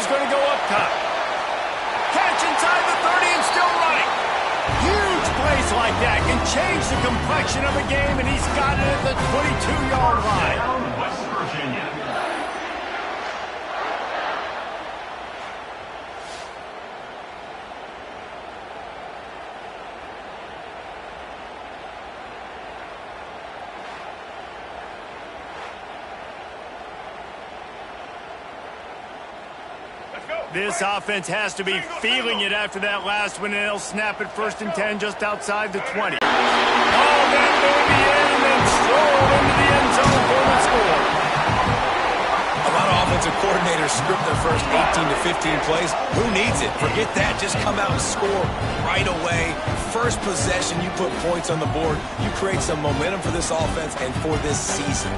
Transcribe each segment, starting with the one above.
going to go up top. Catch inside the 30 and still running. Huge plays like that can change the complexion of a game, and he's got it at the 22-yard line. West Virginia. This offense has to be feeling it after that last one, and they'll snap it 1st and 10 just outside the 20. Oh, that may be in and stroll into the end zone for the score. A lot of offensive coordinators script their first 18 to 15 plays. Who needs it? Forget that. Just come out and score right away. First possession, you put points on the board. You create some momentum for this offense and for this season.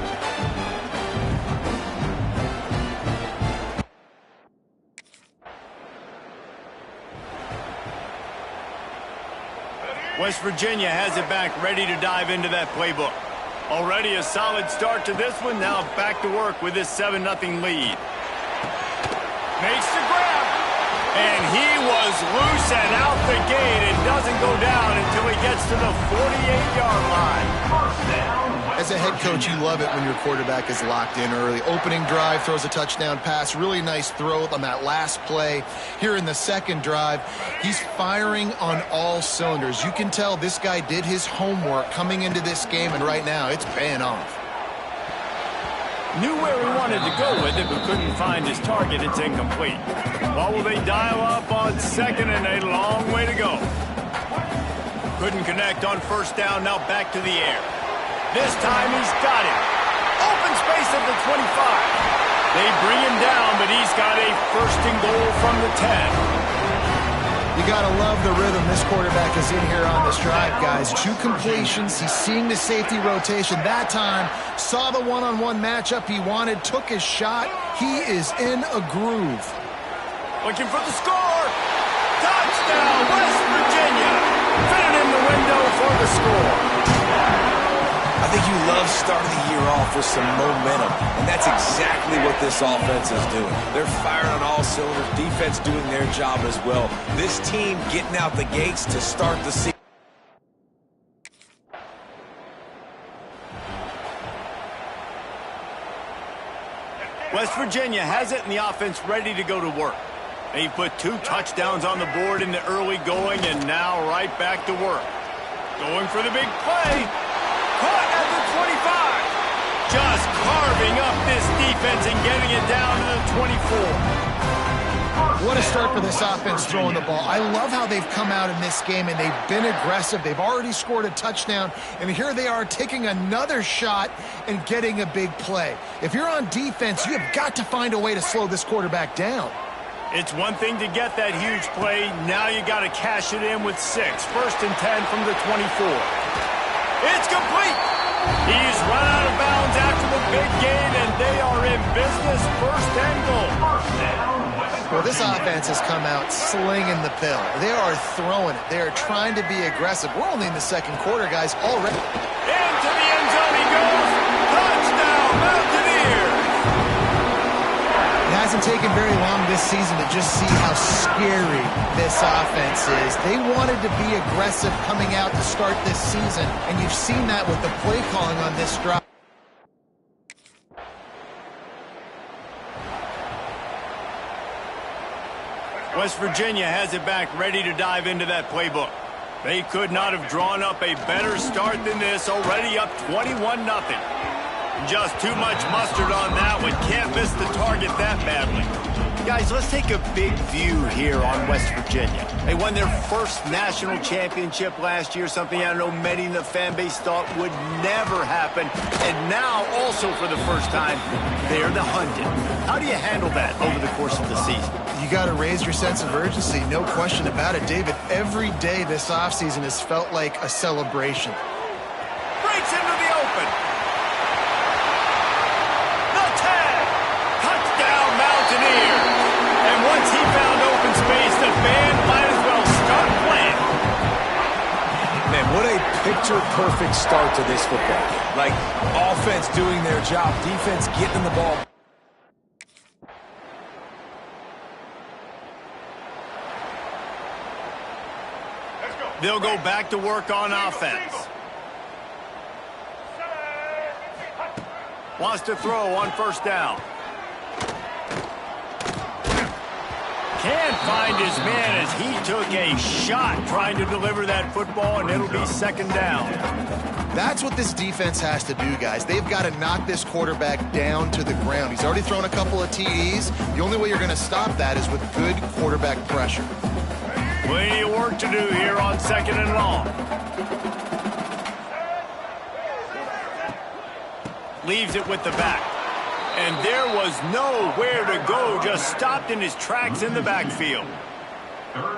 West Virginia has it back, ready to dive into that playbook. Already a solid start to this one. Now back to work with this 7-0 lead. Makes the grab. And he was loose and out the gate and doesn't go down until he gets to the 48-yard line. As a head coach, you love it when your quarterback is locked in early. Opening drive, throws a touchdown pass. Really nice throw on that last play. Here in the second drive, he's firing on all cylinders. You can tell this guy did his homework coming into this game, and right now it's paying off. Knew where he wanted to go with it, but couldn't find his target. It's incomplete. Well, will they dial up on 2nd and a long way to go? Couldn't connect on 1st down. Now back to the air. This time he's got it. Open space at the 25. They bring him down, but he's got a 1st and goal from the 10. You got to love the rhythm this quarterback is in here on this drive, guys. 2 completions. He's seeing the safety rotation. That time, saw the one-on-one matchup he wanted, took his shot. He is in a groove. Looking for the score. Touchdown, West Virginia. Fitting in the window for the score. I think you love starting the year off with some momentum, and that's exactly what this offense is doing. They're firing on all cylinders, defense doing their job as well. This team getting out the gates to start the season. West Virginia has it, and the offense ready to go to work. They put 2 touchdowns on the board in the early going, and now right back to work. Going for the big play. Caught at the 25. Just carving up this defense and getting it down to the 24. What a start for this offense throwing the ball. I love how they've come out in this game, and they've been aggressive. They've already scored a touchdown, and here they are taking another shot and getting a big play. If you're on defense, you have got to find a way to slow this quarterback down. It's one thing to get that huge play. Now you got to cash it in with 6. 1st and 10 from the 24. It's complete. He's run out of bounds after the big gain, and they are in business. 1st and goal. Well, this offense has come out slinging the pill. They are throwing it. They are trying to be aggressive. We're only in the second quarter, guys, already. Into the end zone he goes. Touchdown, Mountaineers. It hasn't taken very long this season to just see how scary this offense is. They wanted to be aggressive coming out to start this season, and you've seen that with the play calling on this drive. West Virginia has it back, ready to dive into that playbook. They could not have drawn up a better start than this, already up 21-0. Just too much mustard on that one. Can't miss the target that badly. Guys, let's take a big view here on West Virginia. They won their first national championship last year, something I know many in the fan base thought would never happen. And now, also for the first time, they're the hunted. How do you handle that over the course of the season? You got to raise your sense of urgency, no question about it. David, every day this offseason has felt like a celebration. Breaks into the open. The tag. Touchdown, Mountaineers. And once he found open space, the band might as well start playing. Man, what a picture-perfect start to this football game. Like, offense doing their job, defense getting the ball. They'll go back to work on offense. Wants to throw on first down. Can't find his man as he took a shot trying to deliver that football, and it'll be second down. That's what this defense has to do, guys. They've got to knock this quarterback down to the ground. He's already thrown a couple of TDs. The only way you're going to stop that is with good quarterback pressure. Plenty of work to do here on second and long. Leaves it with the back. And there was nowhere to go, just stopped in his tracks in the backfield.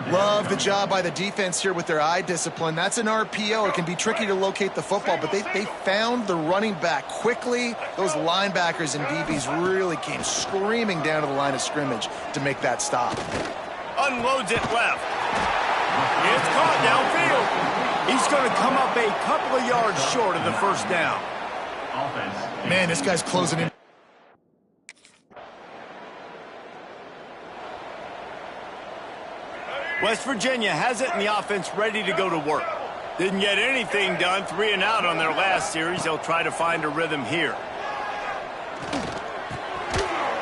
Love the job by the defense here with their eye discipline. That's an RPO. It can be tricky to locate the football, but they found the running back quickly. Those linebackers and DBs really came screaming down to the line of scrimmage to make that stop. Unloads it left. It's caught downfield. He's going to come up a couple of yards short of the first down. Man, this guy's closing in. West Virginia has it, and the offense ready to go to work. Didn't get anything done, 3 and out on their last series. They'll try to find a rhythm here.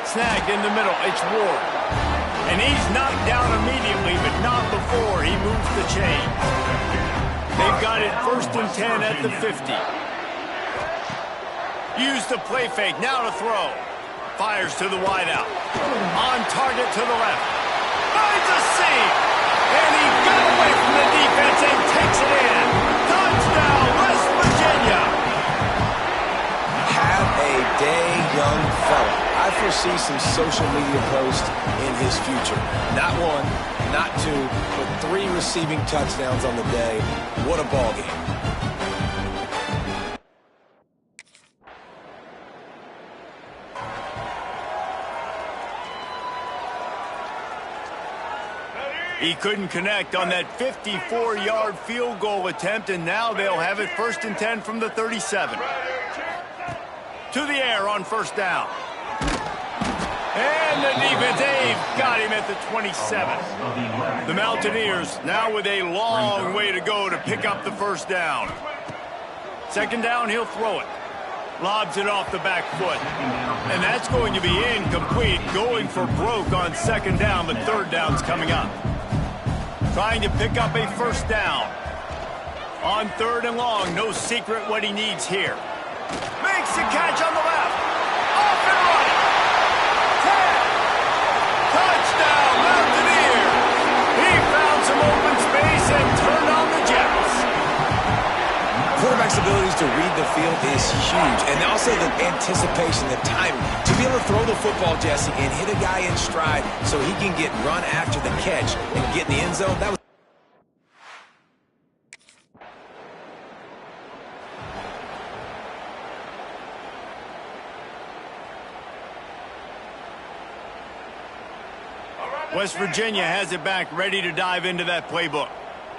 Snagged in the middle, it's Ward. And he's knocked down immediately, but not before he moves the chains. They've got it 1st and 10 at the 50. Use the play fake, now to throw. Fires to the wideout. On target to the left. Finds a seam. And he got away from the defense and takes it in. Touchdown, West Virginia. Have a day, young fella. I foresee some social media posts in his future. Not 1, not 2, but 3 receiving touchdowns on the day. What a ball game. He couldn't connect on that 54-yard field goal attempt, and now they'll have it 1st and 10 from the 37. To the air on first down. And the defense, they've got him at the 27. The Mountaineers now with a long way to go to pick up the first down. Second down, he'll throw it. Lobs it off the back foot. And that's going to be incomplete, going for broke on second down, but third down's coming up. Trying to pick up a first down. On 3rd and long, no secret what he needs here. Makes the catch on the left. Off and running. 10. Touchdown, Mountaineers. He found some open space and turned on the Jets. Quarterback's abilities to read the field is huge, and also the anticipation, the timing. To be able to throw the football, Jesse, and hit a guy in stride so he can get run after the catch and get in the end zone, that was... West Virginia has it back, ready to dive into that playbook.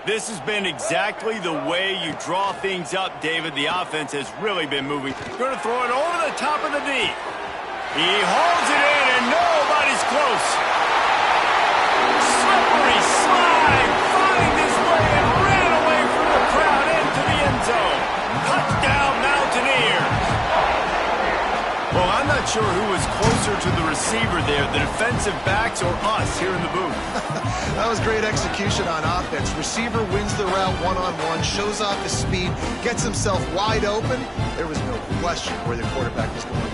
This has been exactly the way you draw things up, David. The offense has really been moving. Going to throw it over the top of the D. He hauls it in, and nobody's close. Slippery slide, find his way and ran away from the crowd into the end zone. Touchdown, Mountaineers. Well, I'm not sure who was closer to the receiver there, the defensive backs or us here in the booth. That was great execution on offense. Receiver wins the route one-on-one, shows off his speed, gets himself wide open. There was no question where the quarterback was going.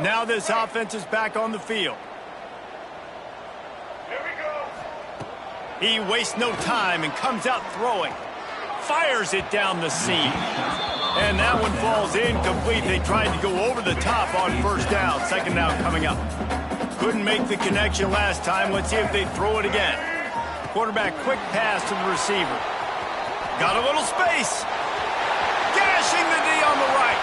Now this offense is back on the field. He wastes no time and comes out throwing. Fires it down the seam. And that one falls incomplete. They tried to go over the top on first down. Second down coming up. Couldn't make the connection last time. Let's see if they throw it again. Quarterback quick pass to the receiver. Got a little space. Gashing the D on the right.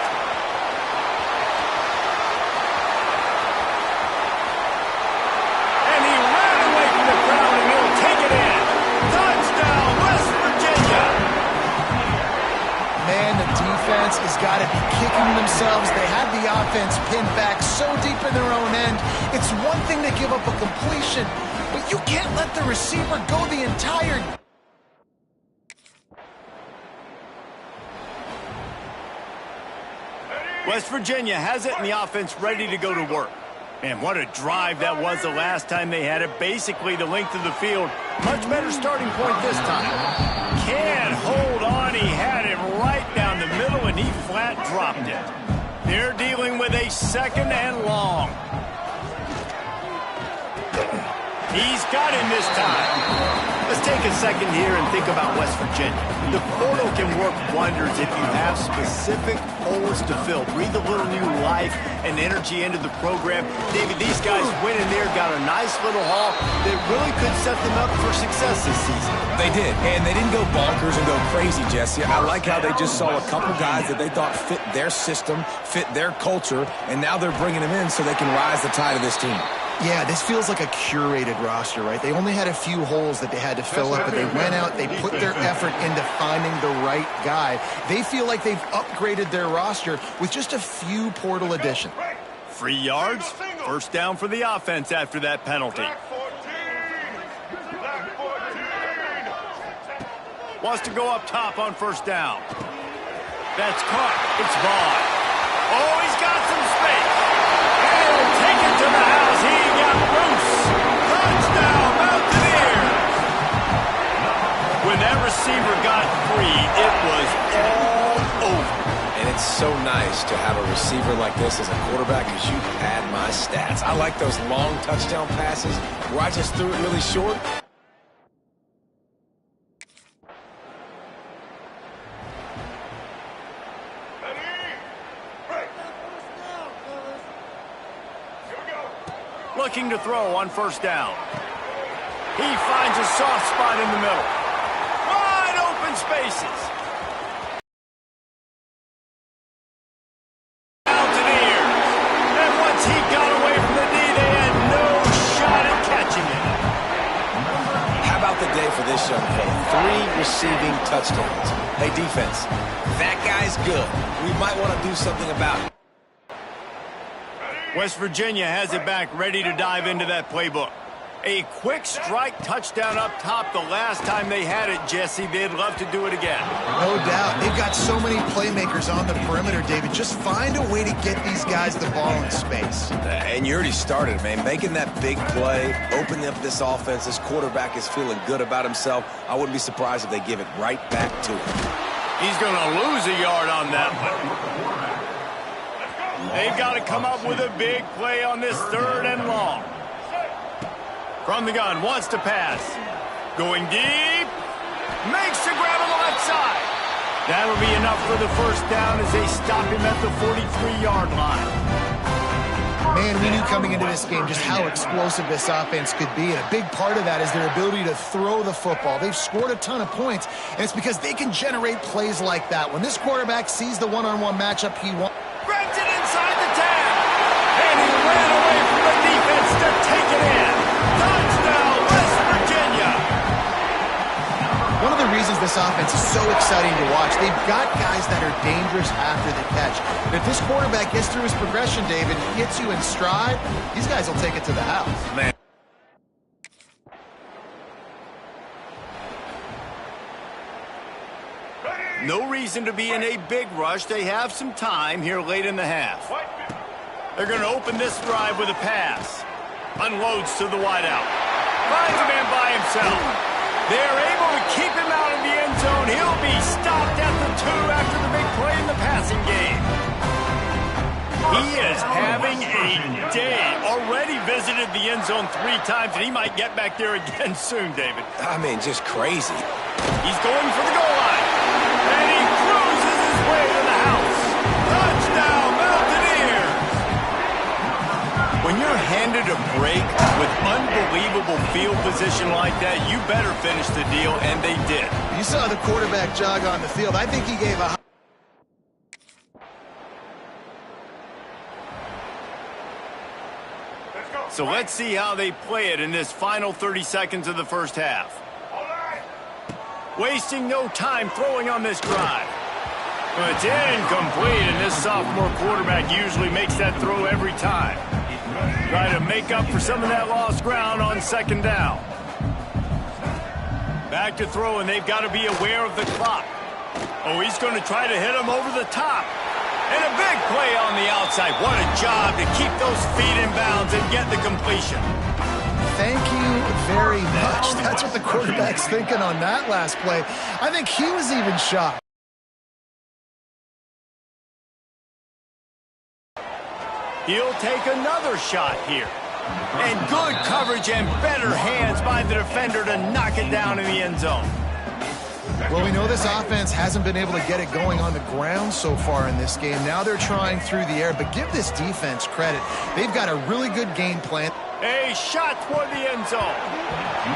And he ran away from the crowd and he'll take it in. Touchdown, West Virginia. Man, the defense defense has got to be kicking themselves. They had the offense pinned back so deep in their own end. It's one thing to give up a completion, but you can't let the receiver go the entire... West Virginia has it, and the offense ready to go to work. And what a drive that was the last time they had it. Basically the length of the field. Much better starting point this time. Can't hold on. He had it right down the middle, and he flat dropped it. They're dealing with a second and long. He's got him this time. Let's take a second here and think about West Virginia. The portal can work wonders if you have specific holes to fill. Breathe a little new life and energy into the program. David, these guys went in there, got a nice little haul that really could set them up for success this season. They did, and they didn't go bonkers and go crazy, Jesse. I like how they just saw a couple guys that they thought fit their system, fit their culture, and now they're bringing them in so they can rise the tide of this team. Yeah, this feels like a curated roster, right? They only had a few holes that they had to fill up, but they went out, they put their effort into finding the right guy. They feel like they've upgraded their roster with just a few portal additions. 3 yards, first down for the offense after that penalty. Wants to go up top on first down. That's caught. It's Vaughn. Oh, he's got some space. And he'll take it to the house. He got loose. Touchdown, Mountaineers. When that receiver got free, it was all over. And it's so nice to have a receiver like this as a quarterback because you pad my stats. I like those long touchdown passes where I just threw it really short. Looking to throw on first down. He finds a soft spot in the middle. Wide open spaces. Mountaineers. And once he got away from the knee, they had no shot at catching him. How about the day for this young fella? 3 receiving touchdowns. Hey, defense, that guy's good. We might want to do something about it. West Virginia has it back, ready to dive into that playbook. A quick strike touchdown up top the last time they had it, Jesse. They'd love to do it again. No doubt. They've got so many playmakers on the perimeter, David. Just find a way to get these guys the ball in space. And you already started, man. Making that big play, opening up this offense. This quarterback is feeling good about himself. I wouldn't be surprised if they give it right back to him. He's going to lose a yard on that one. They've got to come up with a big play on this third and long. From the gun, wants to pass. Going deep. Makes the grab on the left side. That'll be enough for the first down as they stop him at the 43-yard line. Man, we knew coming into this game just how explosive this offense could be, and a big part of that is their ability to throw the football. They've scored a ton of points, and it's because they can generate plays like that. When this quarterback sees the one-on-one matchup he wants, Grabs it inside the 10. And he ran away from the defense to take it in. Touchdown, West Virginia. one of the reasons this offense is so exciting to watch, they've got guys that are dangerous after the catch. And if this quarterback gets through his progression, David, hits you in stride, these guys will take it to the house. Man. No reason to be in a big rush. They have some time here late in the half. They're going to open this drive with a pass. Unloads to the wideout. Finds a man by himself. They're able to keep him out of the end zone. He'll be stopped at the 2 after the big play in the passing game. He is having a day. Already visited the end zone 3 times, and he might get back there again soon, David. I mean, just crazy. He's going for the goal line. And he cruises his way to the house. Touchdown, Mountaineers! When you're handed a break with unbelievable field position like that, you better finish the deal, and they did. You saw the quarterback jog on the field. I think he gave a... So let's see how they play it in this final 30 seconds of the first half. Wasting no time throwing on this drive. Well, it's incomplete, and this sophomore quarterback usually makes that throw every time. Try to make up for some of that lost ground on second down. Back to throw, and they've got to be aware of the clock. Oh, he's going to try to hit him over the top. And a big play on the outside. What a job to keep those feet in bounds and get the completion. Thank you very much. That's what the quarterback's thinking on that last play. I think he was even shocked. He'll take another shot here. And good coverage and better hands by the defender to knock it down in the end zone. Well, we know this offense hasn't been able to get it going on the ground so far in this game. Now they're trying through the air, but give this defense credit. They've got a really good game plan. A shot toward the end zone.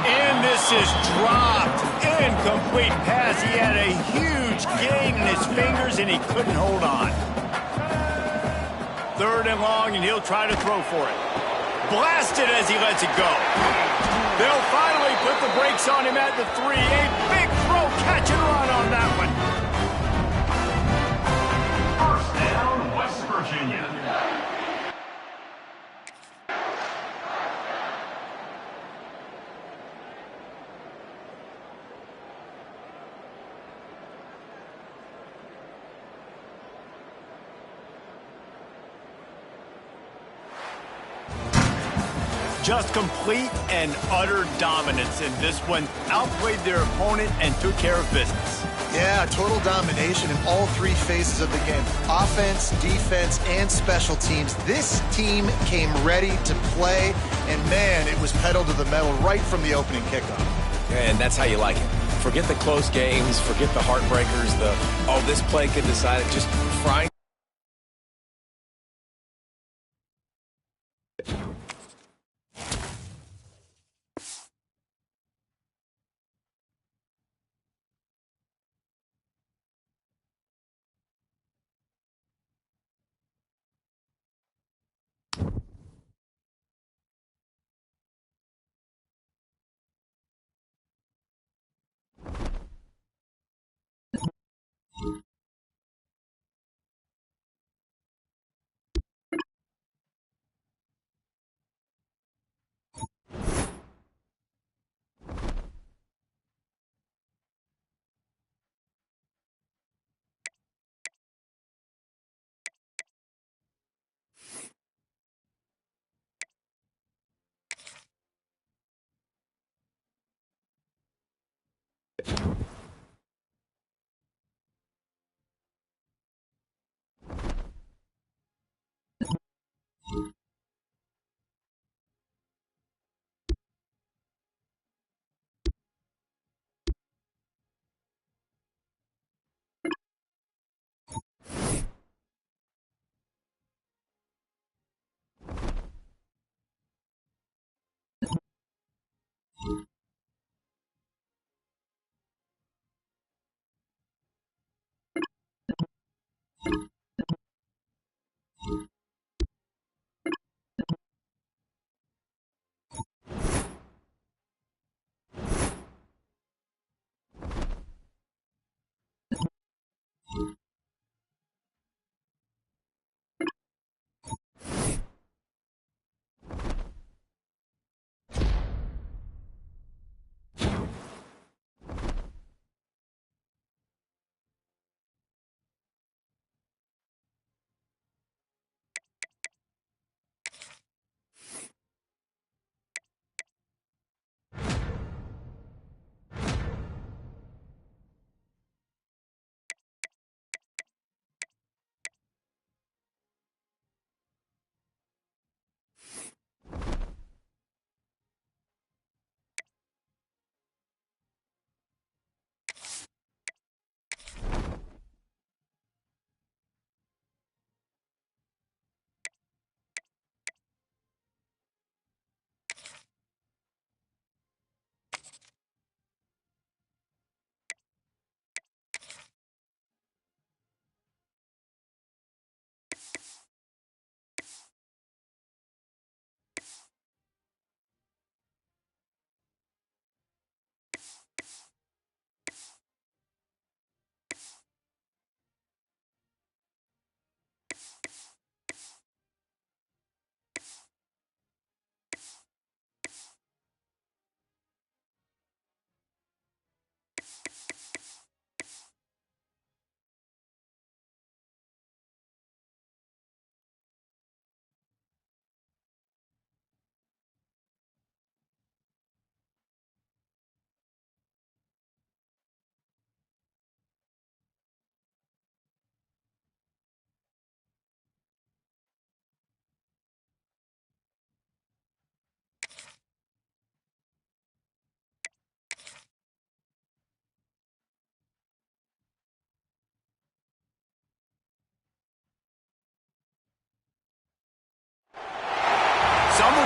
And this is dropped. Incomplete pass. He had a huge gain in his fingers, and he couldn't hold on. 3rd and long, and he'll try to throw for it. Blasted as he lets it go. They'll finally put the brakes on him at the 3. A big throw, catch and run on that one. First down, West Virginia. Just complete and utter dominance in this one. Outplayed their opponent and took care of business. Yeah, total domination in all 3 phases of the game. Offense, defense, and special teams. This team came ready to play, and man, it was pedal to the metal right from the opening kickoff. And that's how you like it. Forget the close games, forget the heartbreakers, this play could decide it. Just frying.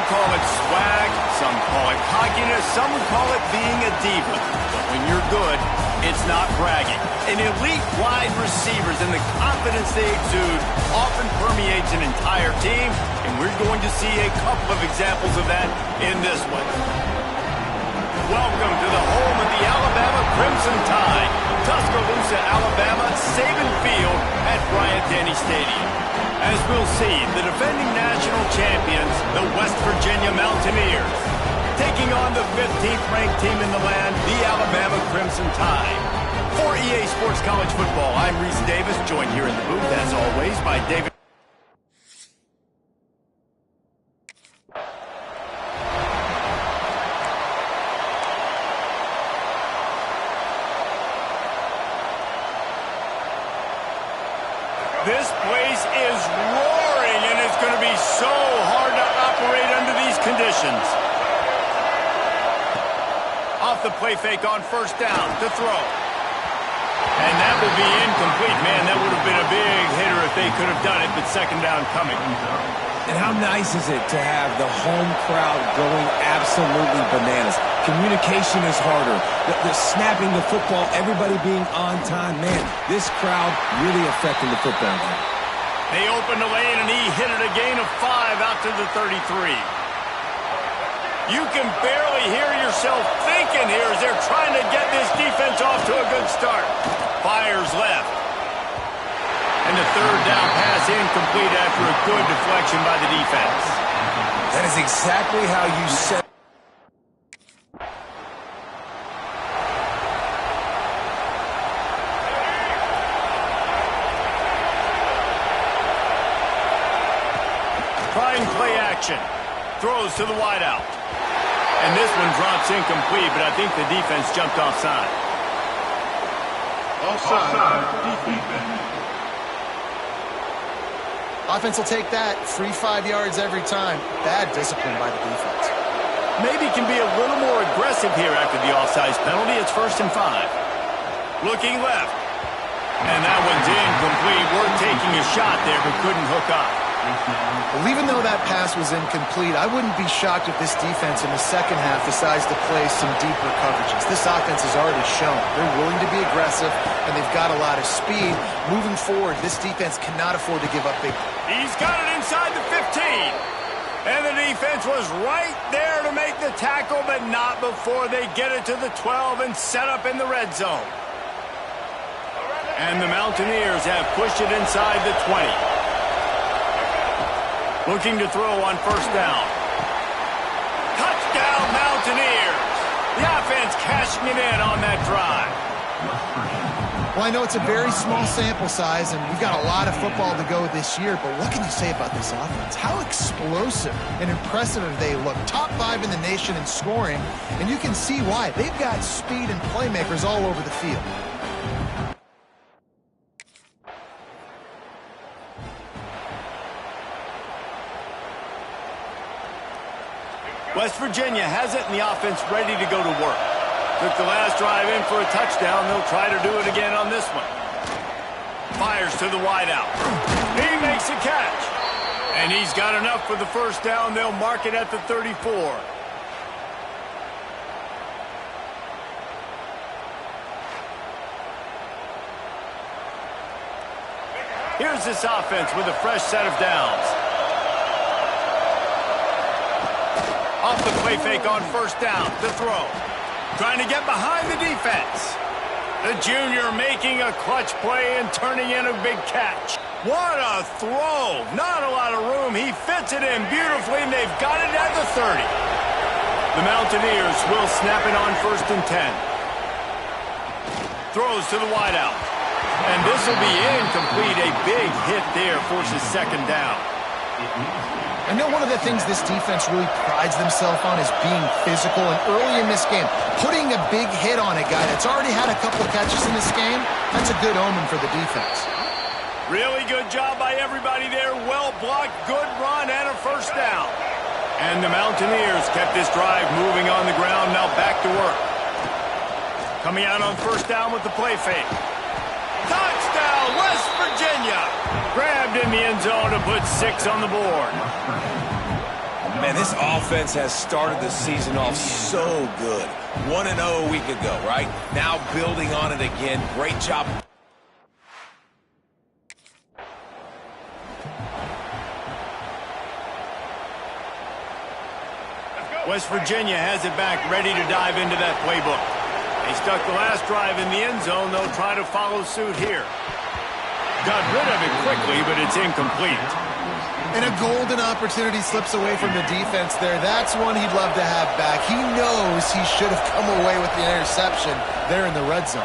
call it swag, some call it cockiness, some would call it being a diva. But when you're good, it's not bragging. An elite wide receivers and the confidence they exude often permeates an entire team, and we're going to see a couple of examples of that in this one. Welcome to the home of the Alabama Crimson Tide, Tuscaloosa, Alabama, Saban Field at Bryant-Denny Stadium. As we'll see, the defending national champions, the West Virginia Mountaineers, taking on the 15th ranked team in the land, the Alabama Crimson Tide. For EA Sports College Football, I'm Reese Davis, joined here in the booth, as always, by David. This place is roaring, and it's going to be so hard to operate under these conditions. Off the play fake on first down to throw. And that will be incomplete. Man, that would have been a big hitter if they could have done it, but second down coming. And how nice is it to have the home crowd going absolutely bananas? Communication is harder. The snapping the football, everybody being on time. Man, this crowd really affecting the football game. They opened the lane, and he hit it a gain of 5 out to the 33. You can barely hear yourself thinking here as they're trying to get this defense off to a good start. Fires left. And the third down pass incomplete after a good deflection by the defense. That is exactly how you set. Trying play action. Throws to the wideout. And this one drops incomplete, but I think the defense jumped offside. Offside. Defense. Offense will take that. Free 5 yards every time. Bad discipline by the defense. Maybe can be a little more aggressive here after the offsides penalty. It's 1st and 5. Looking left. And that one's incomplete. We're taking a shot there, but couldn't hook up. Well, even though that pass was incomplete, I wouldn't be shocked if this defense in the second half decides to play some deeper coverages. This offense has already shown they're willing to be aggressive, and they've got a lot of speed. Moving forward, this defense cannot afford to give up big. He's got it inside the 15. And the defense was right there to make the tackle, but not before they get it to the 12 and set up in the red zone. And the Mountaineers have pushed it inside the 20. Looking to throw on first down. Touchdown, Mountaineers. The offense cashing it in on that drive. Well, I know it's a very small sample size, and we've got a lot of football to go this year, but what can you say about this offense? How explosive and impressive have they looked? Top 5 in the nation in scoring, and you can see why. They've got speed and playmakers all over the field. West Virginia has it, and the offense ready to go to work. Took the last drive in for a touchdown. They'll try to do it again on this one. Fires to the wideout. He makes a catch. And he's got enough for the first down. They'll mark it at the 34. Here's this offense with a fresh set of downs. Off the play fake on first down to throw. Trying to get behind the defense. The junior making a clutch play and turning in a big catch. What a throw. Not a lot of room. He fits it in beautifully, and they've got it at the 30. The Mountaineers will snap it on 1st and 10. Throws to the wideout. And this will be incomplete. A big hit there forces second down. I know one of the things this defense really prides themselves on is being physical, and early in this game, putting a big hit on a guy that's already had a couple of catches in this game, that's a good omen for the defense. Really good job by everybody there. Well blocked, good run, and a first down. And the Mountaineers kept this drive moving on the ground, now back to work. Coming out on first down with the play fake. Touchdown, West Virginia! Grabbed in the end zone to put 6 on the board. Man, this offense has started the season off so good. 1-0 a week ago, right? Now building on it again. Great job. West Virginia has it back, ready to dive into that playbook. They stuck the last drive in the end zone. They'll try to follow suit here. Got rid of it quickly, but it's incomplete. And a golden opportunity slips away from the defense there. That's one he'd love to have back. He knows he should have come away with the interception there in the red zone.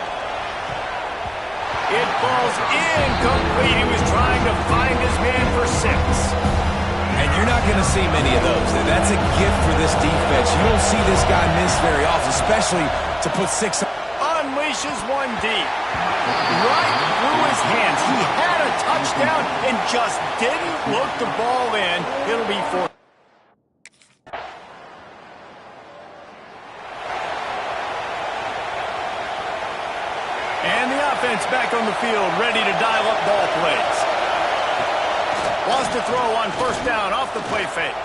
It falls incomplete. He was trying to find his man for 6. And you're not going to see many of those. That's a gift for this defense. You don't see this guy miss very often, especially to put 6 on. Unleashes one deep. Right through his hands. He had a touchdown and just didn't look the ball in. It'll be 4. And the offense back on the field, ready to dial up ball plays. Wants to throw on first down off the play fake.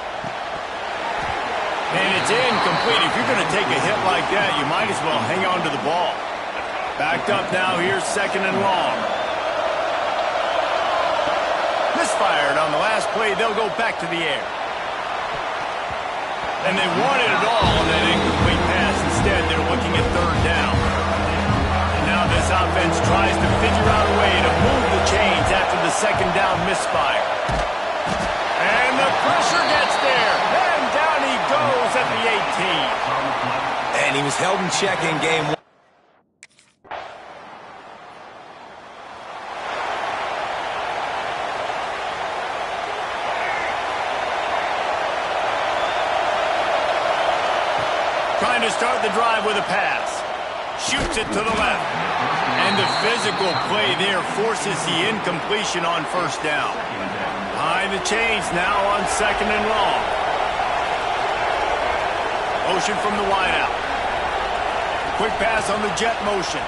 And it's incomplete. If you're going to take a hit like that, you might as well hang on to the ball. Backed up now, here's 2nd and long. Misfired on the last play, they'll go back to the air. And they wanted it all on that incomplete pass. Instead, they're looking at 3rd down. And now this offense tries to figure out a way to move the chains after the 2nd down misfire. And the pressure gets there. And down he goes at the 18. And he was held in check in game 1. Trying to start the drive with a pass. Shoots it to the left. And the physical play there forces the incompletion on 1st down. Behind the chains now on 2nd and long. Motion from the wideout. Quick pass on the jet motion.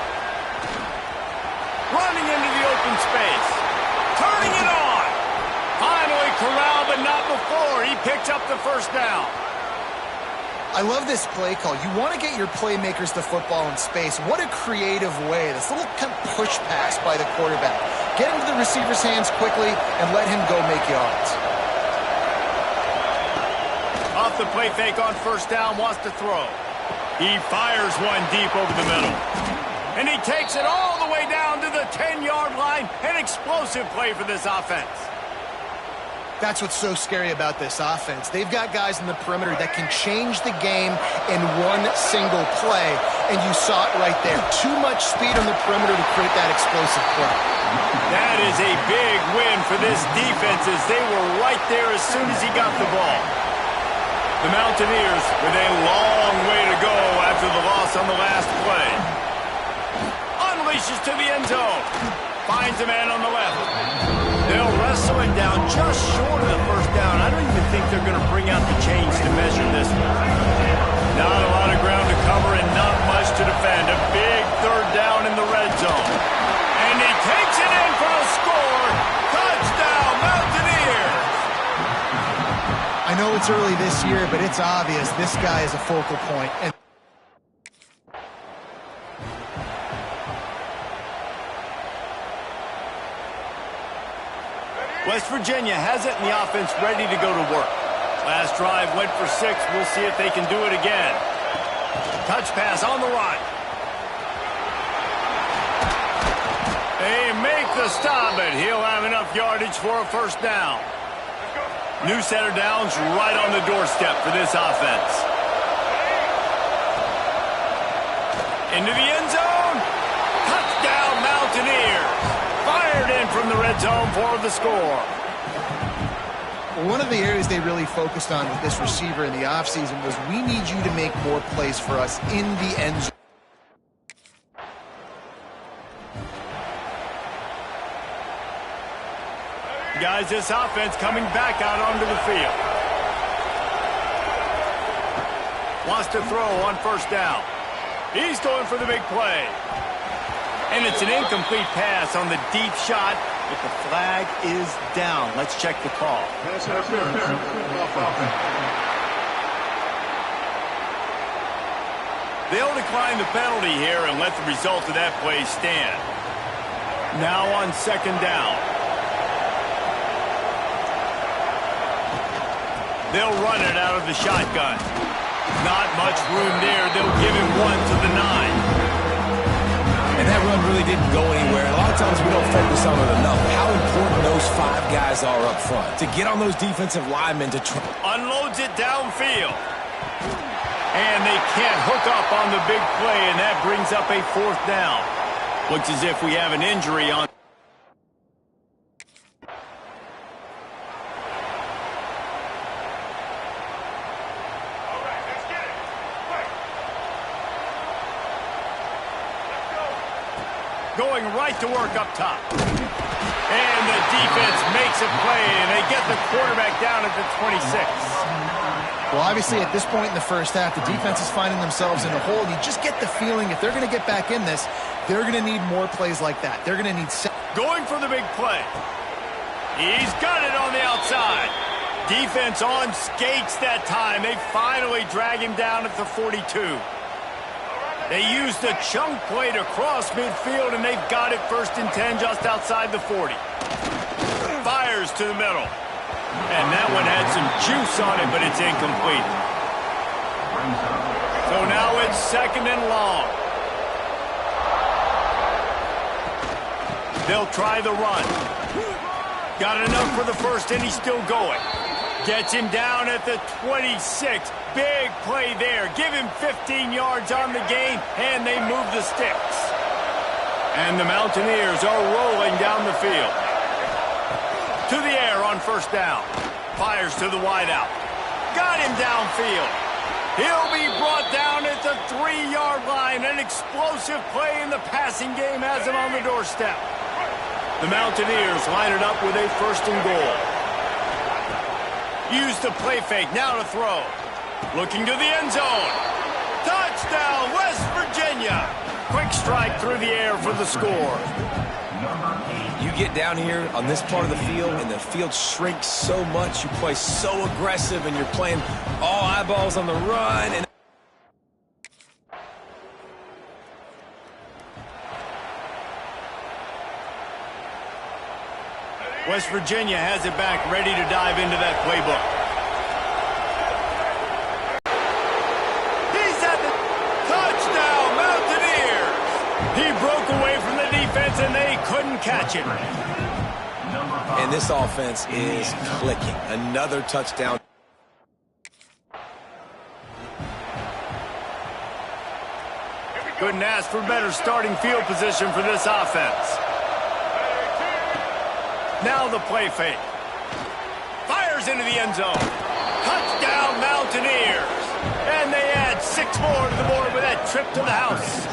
Running into the open space. Turning it on. Finally corralled, but not before. He picks up the 1st down. I love this play call. You want to get your playmakers the football in space. What a creative way. This little kind of push pass by the quarterback. Get him to the receiver's hands quickly and let him go make yards. Off the play fake on 1st down, wants to throw. He fires one deep over the middle. And he takes it all the way down to the 10-yard line. An explosive play for this offense. That's what's so scary about this offense. They've got guys in the perimeter that can change the game in one single play, and you saw it right there. Too much speed on the perimeter to create that explosive play. That is a big win for this defense as they were right there as soon as he got the ball. The Mountaineers with a long way to go after the loss on the last play. Unleashes to the end zone. Finds a man on the left. They'll wrestle it down just short of the 1st down. I don't even think they're going to bring out the chains to measure this one. Not a lot of ground to cover and not much to defend. A big 3rd down in the red zone. And he takes it in for a score. Touchdown, Mountaineers! I know it's early this year, but it's obvious this guy is a focal point. And West Virginia has it and the offense ready to go to work. Last drive went for 6. We'll see if they can do it again. Touch pass on the run. They make the stop, but he'll have enough yardage for a 1st down. New set of downs right on the doorstep for this offense. Into the end zone. Touchdown, Mountaineers. Fired in from the red zone for the score. one of the areas they really focused on with this receiver in the offseason was we need you to make more plays for us in the end zone. Guys, this offense coming back out onto the field. Wants to throw on first down. He's going for the big play. And it's an incomplete pass on the deep shot, but the flag is down. Let's check the call. Pass interference. Off offense. They'll decline the penalty here and let the result of that play stand. Now on second down. They'll run it out of the shotgun. Not much room there. They'll give him one to the 9. And that run really didn't go anywhere. A lot of times we don't focus on it enough. How important those 5 guys are up front to get on those defensive linemen to try. Unloads it downfield. And they can't hook up on the big play, and that brings up a 4th down. Looks as if we have an injury on. Going right to work up top. And the defense makes a play, and they get the quarterback down at the 26. Well, obviously, at this point in the first half, the defense is finding themselves in a hole. You just get the feeling if they're going to get back in this, they're going to need more plays like that. They're going to need... Going for the big play. He's got it on the outside. Defense on skates that time. They finally drag him down at the 42. They used a chunk play to cross midfield, and they've got it 1st and 10 just outside the 40. Fires to the middle. And that one had some juice on it, but it's incomplete. So now it's 2nd and long. They'll try the run. Got enough for the 1st, and he's still going. Gets him down at the 26. Big play there. Give him 15 yards on the game, and they move the sticks. And the Mountaineers are rolling down the field. To the air on 1st down. Fires to the wideout. Got him downfield. He'll be brought down at the 3-yard line. An explosive play in the passing game has him on the doorstep. The Mountaineers line it up with a 1st and goal. Use the play fake, now to throw. Looking to the end zone. Touchdown, West Virginia. Quick strike through the air for the score. You get down here on this part of the field, and the field shrinks so much. You play so aggressive, and you're playing all eyeballs on the run. And West Virginia has it back, ready to dive into that playbook. He's at the touchdown, Mountaineers. He broke away from the defense, and they couldn't catch him. And this offense is clicking. Another touchdown. Couldn't ask for better starting field position for this offense. Now the play fake. Fires into the end zone. Touchdown, Mountaineers. And they add 6 more to the board with that trip to the house.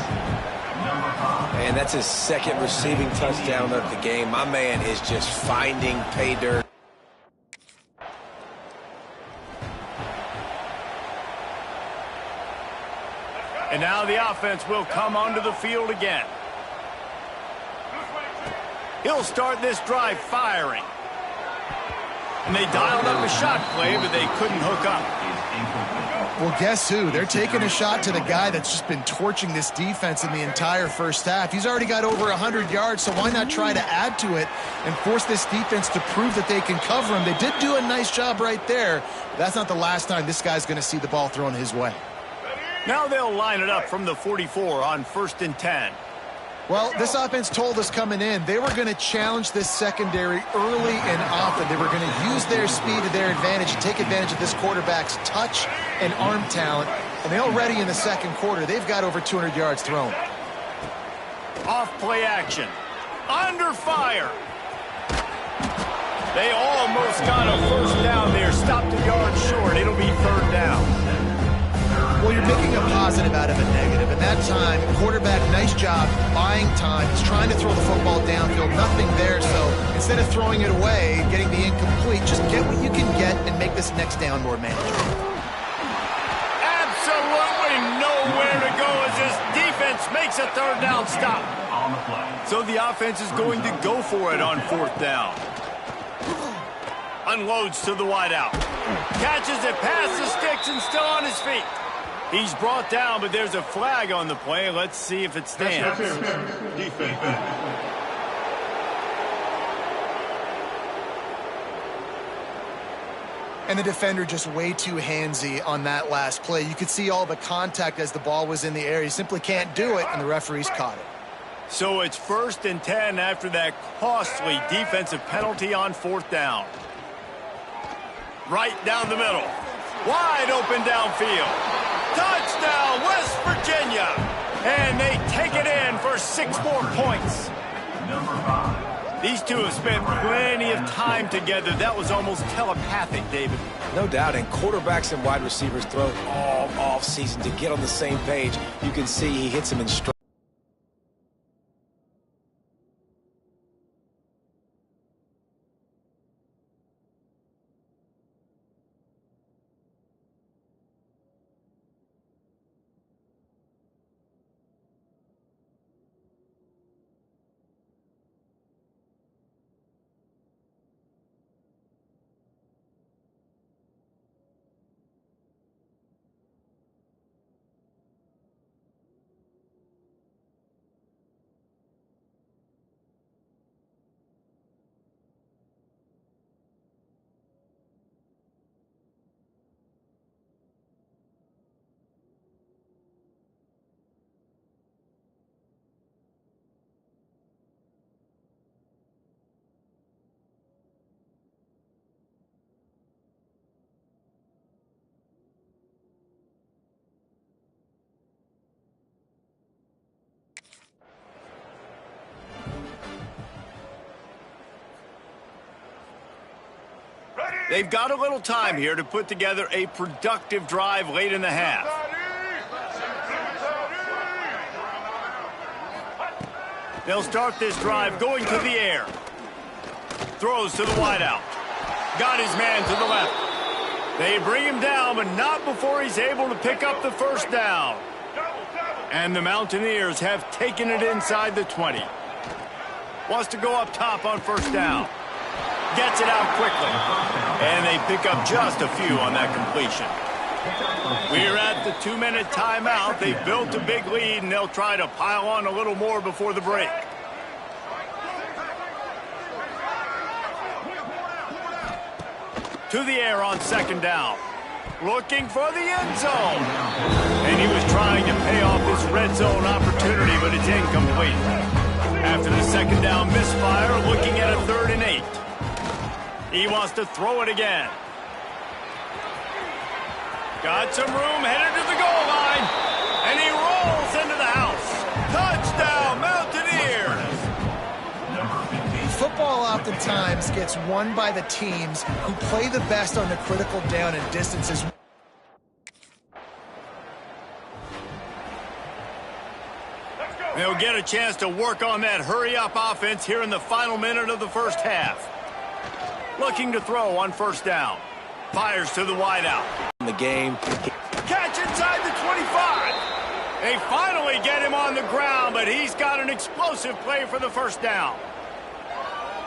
And that's his 2nd receiving touchdown of the game. My man is just finding pay dirt. And now the offense will come onto the field again. He'll start this drive firing. And they dialed up a shot play, but they couldn't hook up. Well, guess who? They're taking a shot to the guy that's just been torching this defense in the entire first half. He's already got over 100 yards, so why not try to add to it and force this defense to prove that they can cover him? They did do a nice job right there. But that's not the last time this guy's going to see the ball thrown his way. Now they'll line it up from the 44 on 1st and 10. Well, this offense told us coming in they were going to challenge this secondary early and often. They were going to use their speed to their advantage and take advantage of this quarterback's touch and arm talent. And they already in the 2nd quarter, they've got over 200 yards thrown. Off play action. Under fire. They almost got a 1st down there. Stopped a yard short. It'll be 3rd down. Well, you're making a positive out of a negative. And that time, quarterback, nice job buying time. He's trying to throw the football downfield. Nothing there. So instead of throwing it away, getting the incomplete, just get what you can get and make this next down more manageable. Absolutely nowhere to go as this defense makes a 3rd down stop. So the offense is going to go for it on 4th down. Unloads to the wideout. Catches it past the sticks and still on his feet. He's brought down, but there's a flag on the play. Let's see if it stands. Defense. And the defender just way too handsy on that last play. You could see all the contact as the ball was in the air. He simply can't do it, and the referees caught it. So it's 1st and 10 after that costly defensive penalty on 4th down. Right down the middle. Wide open downfield. Touchdown, West Virginia. And they take it in for 6 more points. Number 5. These two have spent plenty of time together. That was almost telepathic, David. No doubt, and quarterbacks and wide receivers throw all off-season to get on the same page. You can see he hits them in stride. They've got a little time here to put together a productive drive late in the half. They'll start this drive going to the air. Throws to the wideout. Got his man to the left. They bring him down, but not before he's able to pick up the 1st down. And the Mountaineers have taken it inside the 20. Wants to go up top on 1st down. Gets it out quickly. And they pick up just a few on that completion. We're at the 2-minute timeout. They've built a big lead, and they'll try to pile on a little more before the break. To the air on 2nd down. Looking for the end zone. And he was trying to pay off this red zone opportunity, but it's incomplete. After the 2nd down misfire, looking at a 3rd and 8. He wants to throw it again. Got some room, headed to the goal line. And he rolls into the house. Touchdown, Mountaineers. Football oftentimes gets won by the teams who play the best on the critical down and distances. They'll get a chance to work on that hurry-up offense here in the final minute of the 1st half. Looking to throw on 1st down. Fires to the wideout. In the game. Catch inside the 25. They finally get him on the ground, but he's got an explosive play for the 1st down.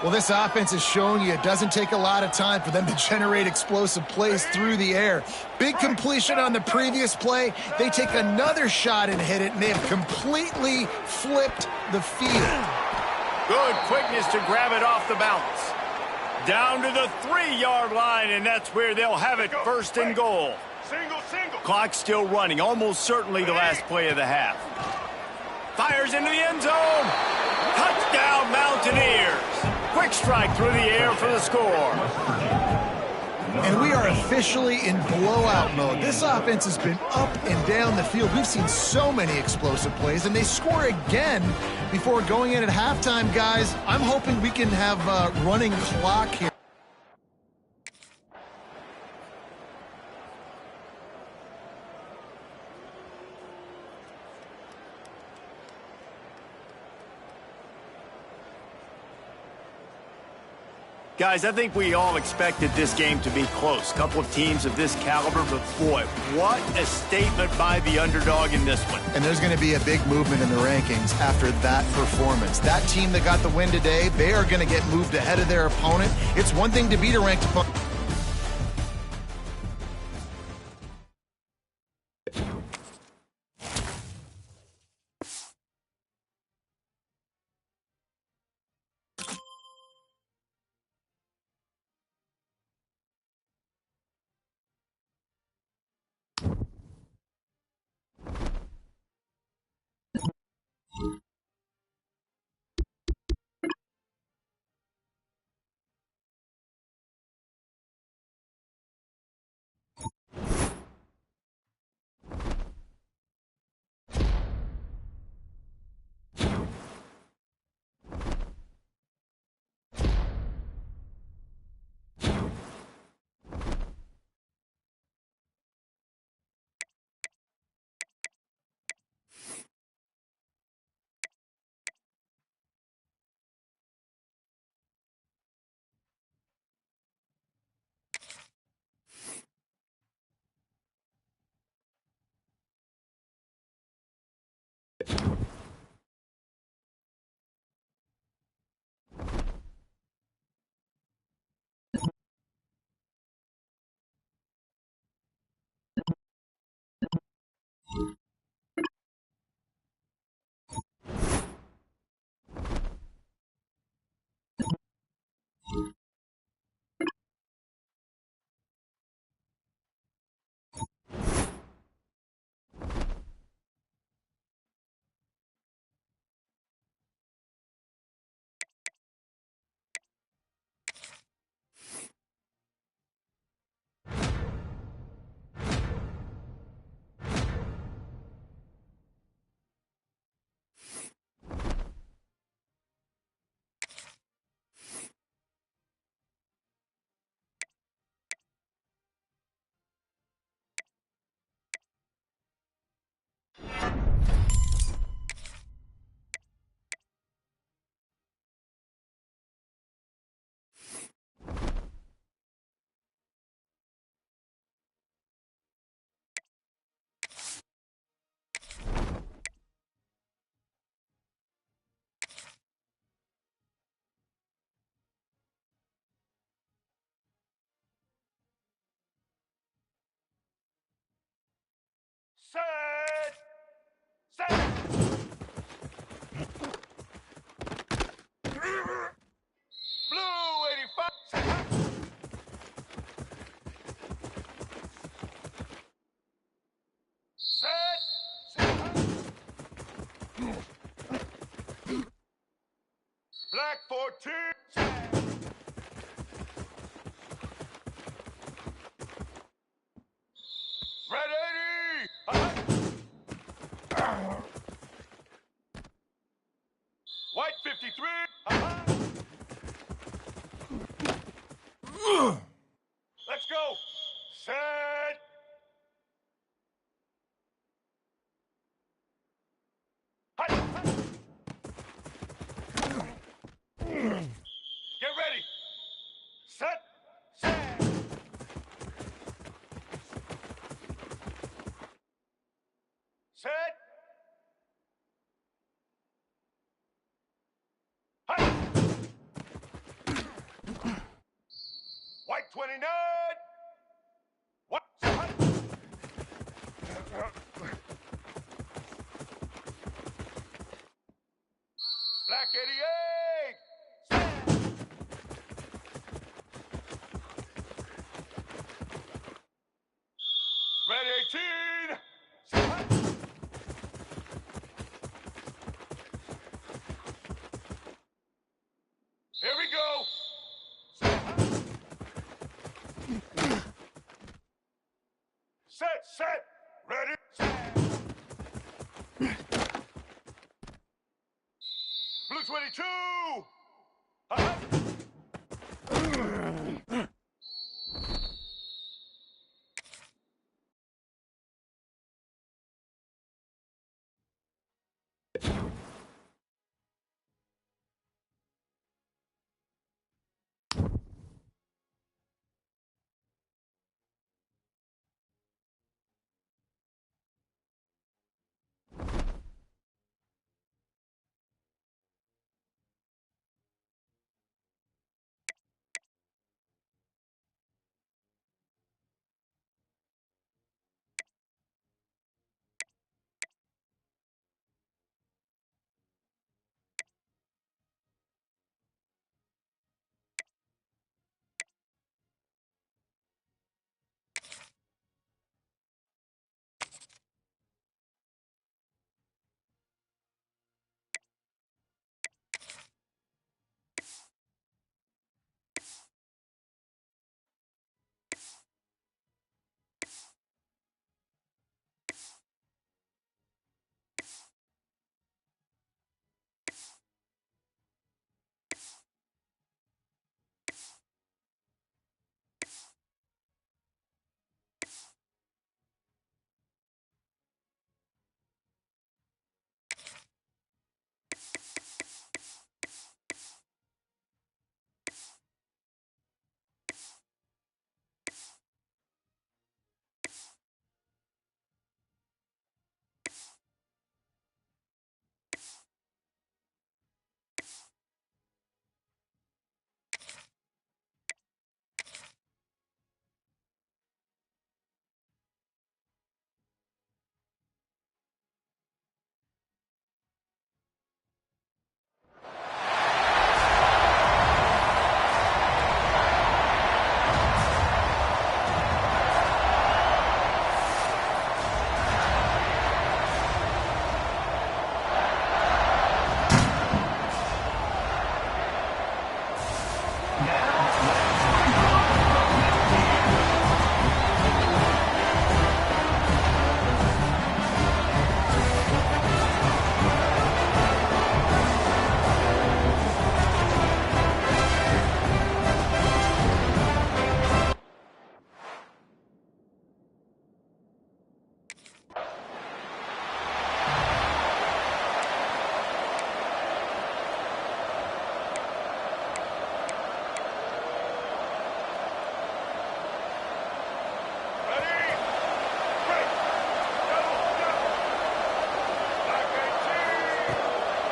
Well, this offense is showing you it doesn't take a lot of time for them to generate explosive plays through the air. Big completion on the previous play. They take another shot and hit it, and they have completely flipped the field. Good quickness to grab it off the bounce. Down to the 3-yard line, and that's where they'll have it 1st and goal. Clock still running, almost certainly the last play of the half. Fires into the end zone. Touchdown, Mountaineers. Quick strike through the air for the score. And we are officially in blowout mode. This offense has been up and down the field. We've seen so many explosive plays, and they score again before going in at halftime, guys. I'm hoping we can have a running clock here. Guys, I think we all expected this game to be close. Couple of teams of this caliber, but boy, what a statement by the underdog in this one. And there's going to be a big movement in the rankings after that performance. That team that got the win today, they are going to get moved ahead of their opponent. It's one thing to beat a ranked opponent. Set. Set. Blue 85. Set. Black 14. Red 80. White 53. Let's go. Set. Get ready. Set. Set. Set. White 29. What? Black 88. Red 18. Here we go. Set, set, ready, set. Blue 22.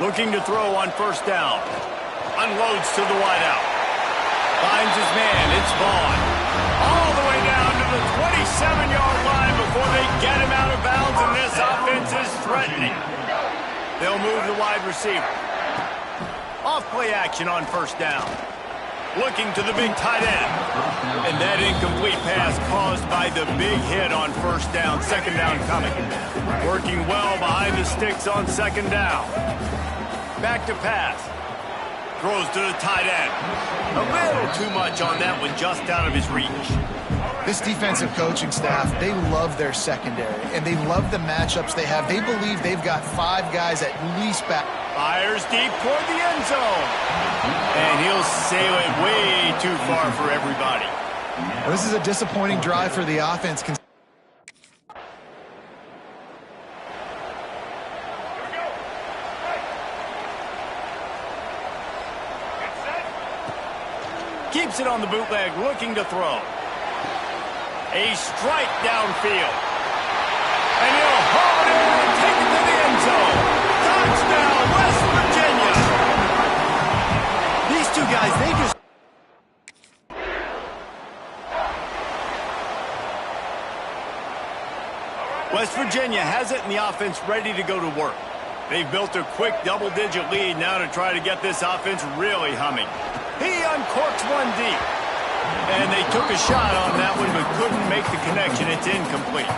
Looking to throw on first down. Unloads to the wideout. Finds his man. It's Vaughn. All the way down to the 27-yard line before they get him out of bounds, and threatening. They'll move the wide receiver. Off-play action on first down. Looking to the big tight end. And that incomplete pass caused by the big hit on first down. Second down coming. Working well behind the sticks on second down. Back to pass. Throws to the tight end. A little too much on that one, just out of his reach. This defensive coaching staff, they love their secondary, and they love the matchups they have. They believe they've got 5 guys at least back. Fires deep toward the end zone. And he'll sail it way too far for everybody. Well, this is a disappointing drive for the offense. Keeps it on the bootleg, looking to throw. A strike downfield. And he'll haul it in and take it to the end zone. Touchdown, West Virginia. These two guys, they just... West Virginia has it and the offense ready to go to work. They've built a quick double-digit lead now to try to get this offense really humming. He uncorks one deep. And they took a shot on that one, but couldn't make the connection. It's incomplete.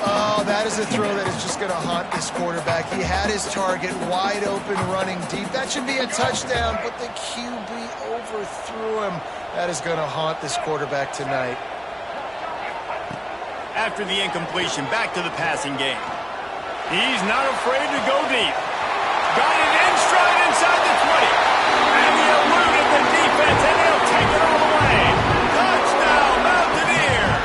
Oh, that is a throw that is just going to haunt this quarterback. He had his target wide open, running deep. That should be a touchdown, but the QB overthrew him. That is going to haunt this quarterback tonight. After the incompletion, back to the passing game. He's not afraid to go deep. Got it in stride inside the 20. And he eluded the defense, and he'll take it all the way. Touchdown, Mountaineers!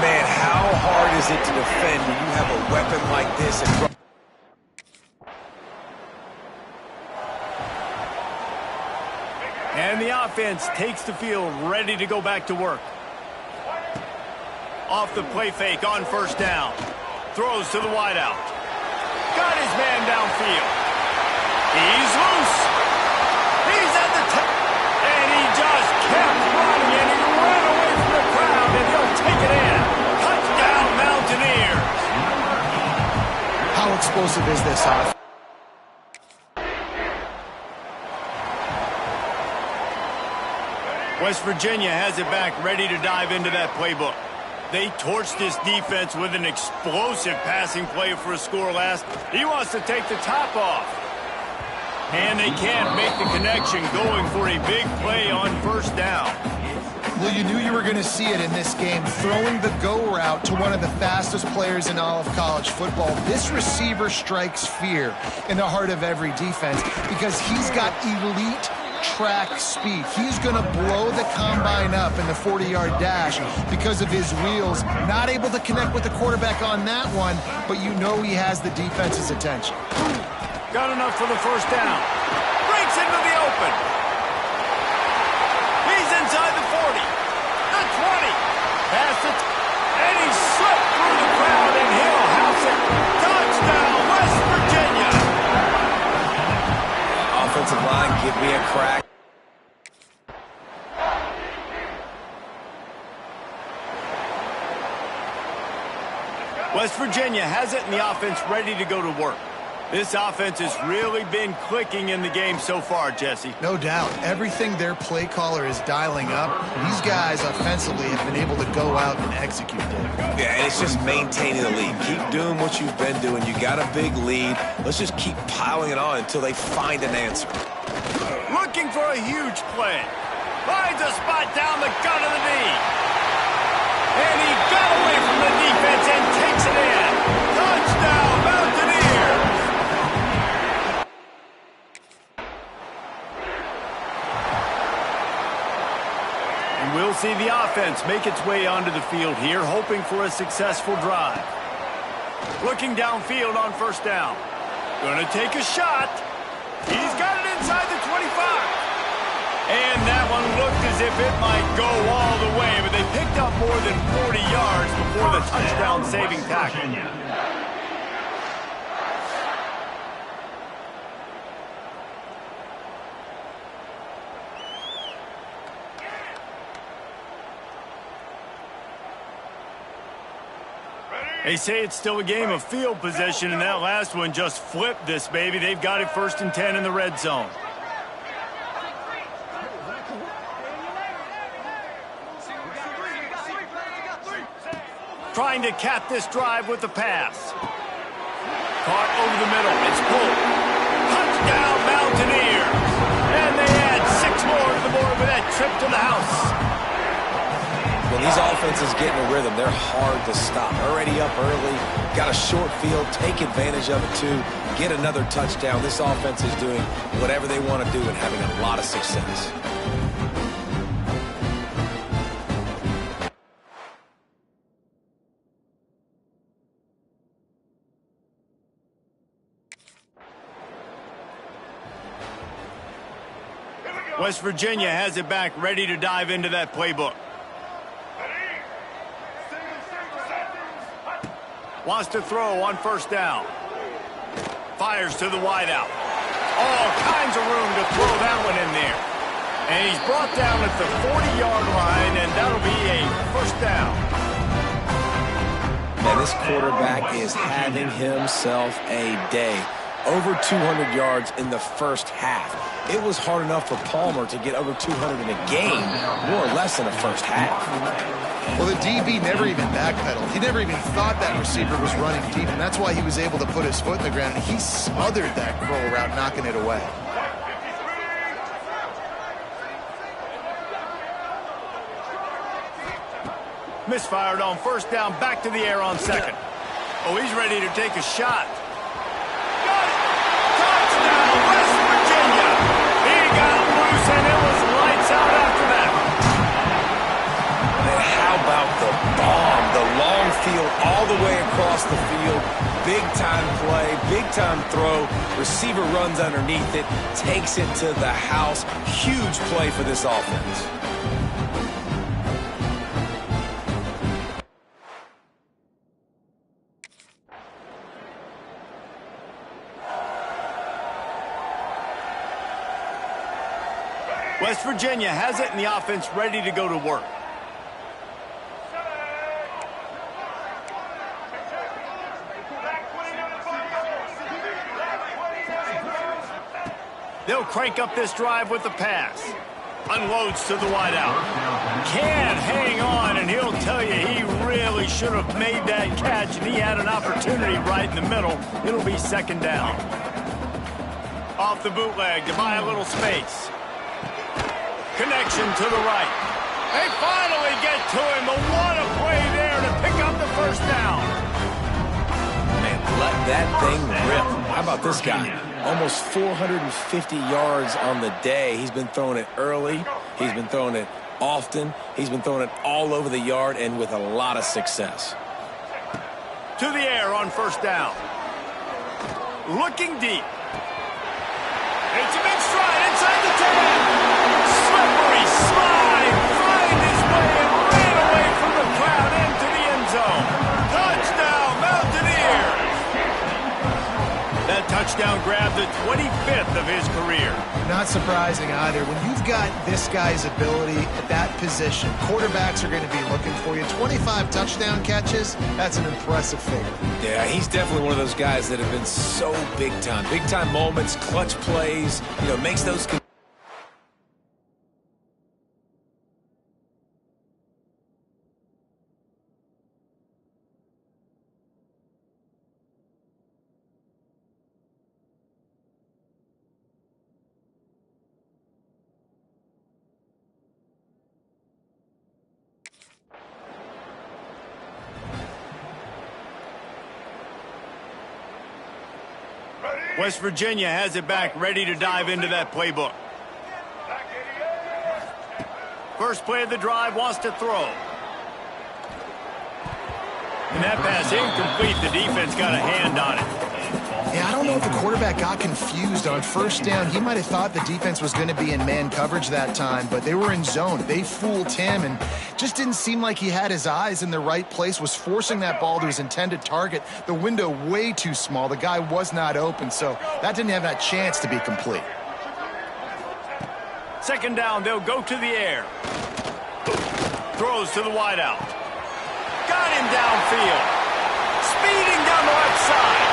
Man, how hard is it to defend when you have a weapon like this? And the offense takes the field, ready to go back to work. Off the play fake on first down. Throws to the wideout. Got his man downfield. He's loose. He's at the top. And he just kept running, and he ran away from the crowd, and he'll take it in. Touchdown, Mountaineers. How explosive is this offense? West Virginia has it back, ready to dive into that playbook. They torched this defense with an explosive passing play for a score last. He wants to take the top off. And they can't make the connection, going for a big play on first down. Well, you knew you were going to see it in this game, throwing the go route to one of the fastest players in all of college football. This receiver strikes fear in the heart of every defense because he's got elite track speed. He's going to blow the combine up in the 40-yard dash because of his wheels. Not able to connect with the quarterback on that one, but you know he has the defense's attention. Got enough for the first down. Breaks into the open. He's inside the 40. The 20. Past it. And he slipped through the crowd, and he'll house it. Touchdown, West Virginia. Offensive line, give me a crack. West Virginia has it, and the offense ready to go to work. This offense has really been clicking in the game so far, Jesse. No doubt. Everything their play caller is dialing up, these guys offensively have been able to go out and execute it. Yeah, and it's just maintaining the lead. Keep doing what you've been doing. You got a big lead. Let's just keep piling it on until they find an answer. Looking for a huge play. Finds a spot down the gut of the knee. And he got away from the defense and takes it in. Touchdown, Mountaineers! And we'll see the offense make its way onto the field here, hoping for a successful drive. Looking downfield on first down. Gonna take a shot. He's got it inside the 25. And that one looked as if it might go all the way, but they picked up more than 40 yards before the touchdown-saving tackle. They say it's still a game of field position, and that last one just flipped this baby. They've got it 1st and 10 in the red zone. Trying to cap this drive with the pass. Caught over the middle. It's pulled. Touchdown, Mountaineers. And they add 6 more to the board with that trip to the house. When these offenses get in a rhythm, they're hard to stop. Already up early, got a short field, take advantage of it too, get another touchdown. This offense is doing whatever they want to do and having a lot of success. West Virginia has it back, ready to dive into that playbook. Wants to throw on 1st down. Fires to the wideout. All kinds of room to throw that one in there. And he's brought down at the 40-yard line, and that'll be a 1st down. Man, this quarterback is having himself a day. Over 200 yards in the first half. It was hard enough for Palmer to get over 200 in a game, more or less in the first half. Well, the DB never even backpedaled. He never even thought that receiver was running deep, and that's why he was able to put his foot in the ground, and he smothered that curl route, knocking it away. Misfired on 1st down, back to the air on 2nd. Oh, he's ready to take a shot. And it was lights out after that. And how about the bomb? The long field all the way across the field. Big-time play, big-time throw. Receiver runs underneath it, takes it to the house. Huge play for this offense. West Virginia has it, and the offense ready to go to work. They'll crank up this drive with the pass. Unloads to the wideout. Can't hang on, and he'll tell you he really should have made that catch, and he had an opportunity right in the middle. It'll be 2nd down. Off the bootleg to buy a little space. Connection to the right. They finally get to him, but what a play there to pick up the 1st down. Man, let that thing rip. How about this guy? Almost 450 yards on the day. He's been throwing it early. He's been throwing it often. He's been throwing it all over the yard and with a lot of success. To the air on 1st down. Looking deep. It's a big stride inside the 10. Slippery slide, find his way and ran away from the crowd into the end zone. Touchdown, Mountaineers! That touchdown grabbed the 25th of his career. Not surprising either. When you've got this guy's ability at that position, quarterbacks are going to be looking for you. 25 touchdown catches, that's an impressive figure. Yeah, he's definitely one of those guys that have been so big time. Big time moments, clutch plays, makes those... West Virginia has it back, ready to dive into that playbook. First play of the drive, wants to throw. And that pass incomplete. The defense got a hand on it. Yeah, I don't know if the quarterback got confused on 1st down. He might have thought the defense was going to be in man coverage that time, but they were in zone. They fooled him and just didn't seem like he had his eyes in the right place, was forcing that ball to his intended target. The window way too small. The guy was not open, so that didn't have that chance to be complete. 2nd down, they'll go to the air. Throws to the wideout. Got him downfield. speeding down the left side.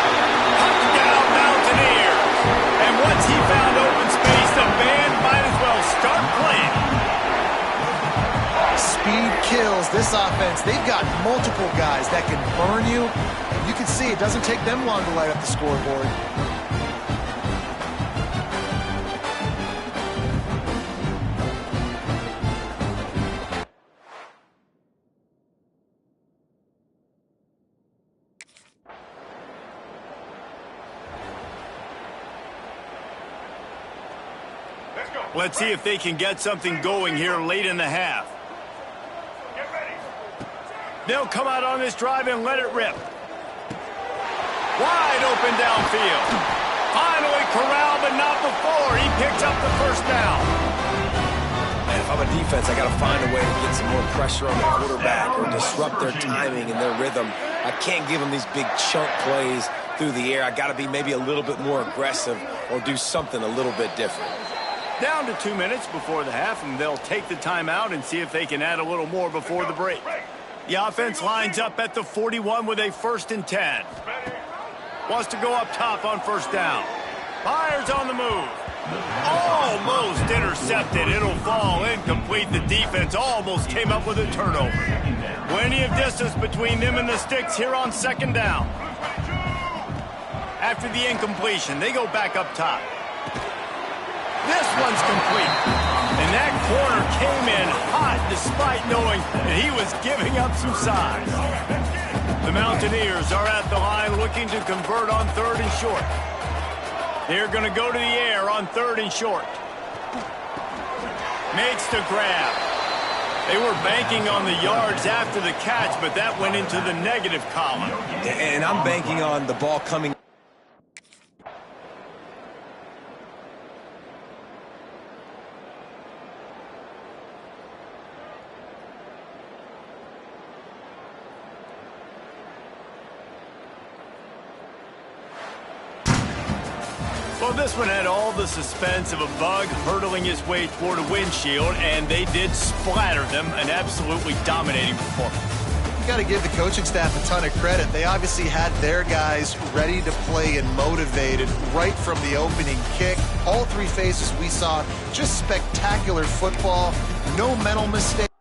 Touchdown, Mountaineers. And once he found open space, the band might as well start playing. Speed kills this offense. They've got multiple guys that can burn you. You can see it doesn't take them long to light up the scoreboard. Let's go. Let's see if they can get something going here late in the half. Get ready. They'll come out on this drive and let it rip. Wide open downfield. Finally corralled, but not before. He picks up the first down. And if I'm a defense, I got to find a way to get some more pressure on the quarterback or disrupt their timing and their rhythm. I can't give them these big chunk plays through the air. I got to be maybe a little bit more aggressive or do something a little bit different. Down to 2 minutes before the half, and they'll take the timeout and see if they can add a little more before the break. The offense lines up at the 41 with a 1st and 10. Wants to go up top on first down. Fires on the move. Almost intercepted. It'll fall incomplete. The defense almost came up with a turnover. Plenty of distance between them and the sticks here on 2nd down. After the incompletion, they go back up top. This one's complete. And that corner came in hot despite knowing that he was giving up some size. The Mountaineers are at the line looking to convert on 3rd and short. They're going to go to the air on 3rd and short. Makes the grab. They were banking on the yards after the catch, but that went into the negative column. And I'm banking on the ball coming. Well, this one had all the suspense of a bug hurtling his way toward a windshield, and they did splatter them, an absolutely dominating performance. You got to give the coaching staff a ton of credit. They obviously had their guys ready to play and motivated right from the opening kick. All 3 phases we saw, just spectacular football, no mental mistakes.